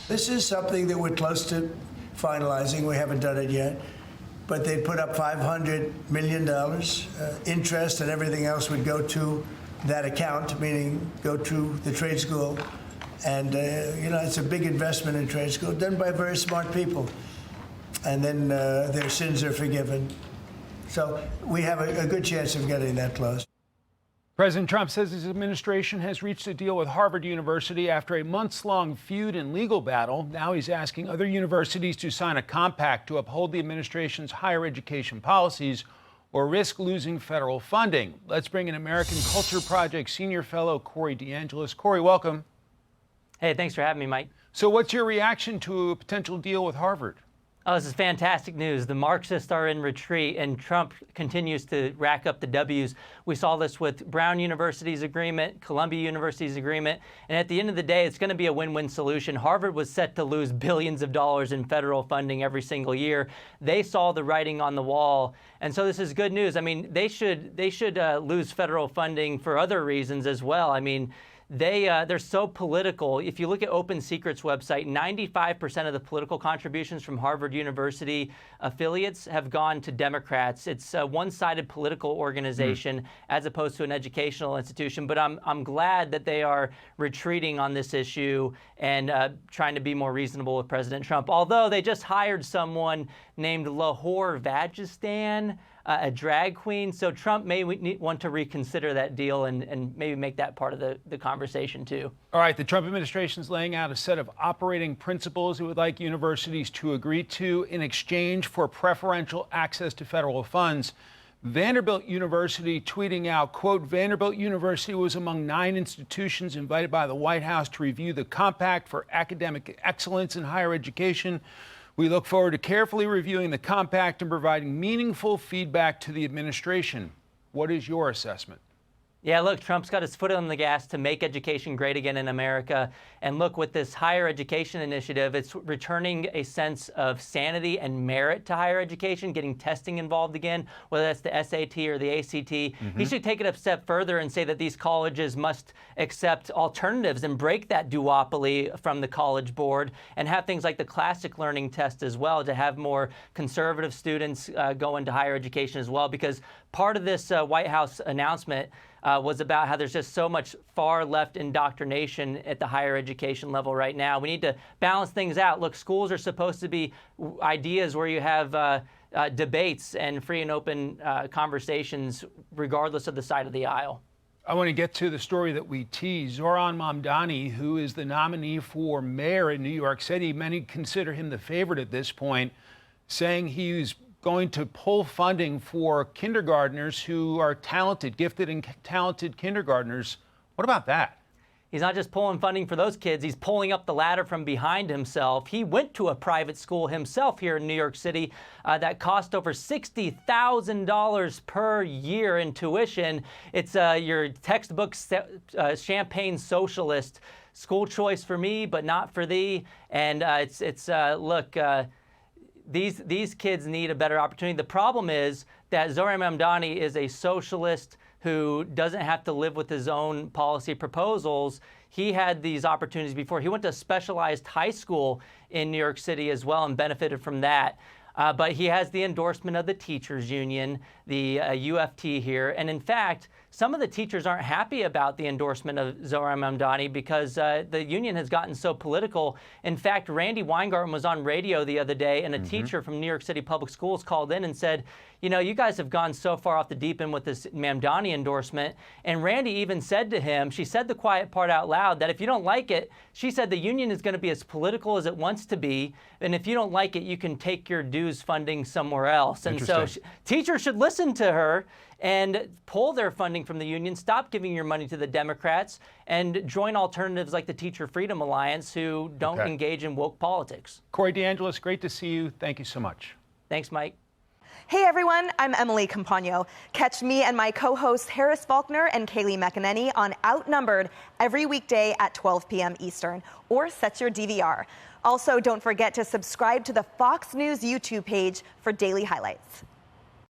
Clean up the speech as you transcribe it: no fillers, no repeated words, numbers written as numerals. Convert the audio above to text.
This is something that we're close to finalizing. We haven't done it yet. But they put up $500 million. Interest and everything else would go to that account, meaning go to the trade school. And, it's a big investment in trade school done by very smart people. And then their sins are forgiven. So we have a good chance of getting that close. President Trump says his administration has reached a deal with Harvard University after a months-long feud and legal battle. Now he's asking other universities to sign a compact to uphold the administration's higher education policies or risk losing federal funding. Let's bring in American Culture Project senior fellow Corey DeAngelis. Corey, welcome. Hey, thanks for having me, Mike. So what's your reaction to a potential deal with Harvard? Oh, this is fantastic news. The Marxists are in retreat, and Trump continues to rack up the W's. We saw this with Brown University's agreement, Columbia University's agreement, and at the end of the day, it's going to be a win-win solution. Harvard was set to lose billions of dollars in federal funding every single year. They saw the writing on the wall, and so this is good news. I mean, they should lose federal funding for other reasons as well. I mean, they're so political. If you look at Open Secret's website, 95% of the political contributions from Harvard University affiliates have gone to Democrats. It's a one-sided political organization as opposed to an educational institution. But I'm glad that they are retreating on this issue and trying to be more reasonable with President Trump. Although they just hired someone named Lahore Vajistan, a drag queen. So Trump may want to reconsider that deal and maybe make that part of the conversation too. All right, the Trump administration is laying out a set of operating principles it would like universities to agree to in exchange for preferential access to federal funds. Vanderbilt University tweeting out, quote, Vanderbilt University was among 9 institutions invited by the White House to review the Compact for Academic Excellence in Higher Education. We look forward to carefully reviewing the compact and providing meaningful feedback to the administration. What is your assessment? Yeah, look, Trump's got his foot on the gas to make education great again in America. And look, with this higher education initiative, it's returning a sense of sanity and merit to higher education, getting testing involved again, whether that's the SAT or the ACT. He should take it a step further and say that these colleges must accept alternatives and break that duopoly from the College Board and have things like the classic learning test as well to have more conservative students go into higher education as well. Because part of this White House announcement was about how there's just so much far left indoctrination at the higher education level right now. We need to balance things out. Look, schools are supposed to be ideas where you have debates and free and open conversations regardless of the side of the aisle. I want to get to the story that we teased. Zohran Mamdani, who is the nominee for mayor in New York City, many consider him the favorite at this point, saying he's going to pull funding for kindergartners who are talented, gifted and talented kindergartners. What about that? He's not just pulling funding for those kids, he's pulling up the ladder from behind himself. He went to a private school himself here in New York City that cost over $60,000 per year in tuition. It's your textbook champagne socialist, school choice for me, but not for thee. And look, these kids need a better opportunity. The problem is that Zohran Mamdani is a socialist who doesn't have to live with his own policy proposals. He had these opportunities before. He went to a specialized high school in New York City as well and benefited from that. But he has the endorsement of the teachers union, the UFT here. And in fact, some of the teachers aren't happy about the endorsement of Zohran Mamdani because the union has gotten so political. In fact, Randy Weingarten was on radio the other day, and a teacher from New York City Public Schools called in and said, you know, you guys have gone so far off the deep end with this Mamdani endorsement. And Randy even said to him, she said the quiet part out loud, that if you don't like it, she said the union is going to be as political as it wants to be. And if you don't like it, you can take your dues funding somewhere else. And so teachers should listen to her and pull their funding from the union, stop giving your money to the Democrats, and join alternatives like the Teacher Freedom Alliance who don't engage in woke politics. Corey DeAngelis, great to see you. Thank you so much. Thanks, Mike. Hey everyone, I'm Emily Campagno. Catch me and my co-hosts Harris Faulkner and Kaylee McEnany on Outnumbered every weekday at 12 p.m. Eastern, or set your DVR. Also, don't forget to subscribe to the Fox News YouTube page for daily highlights.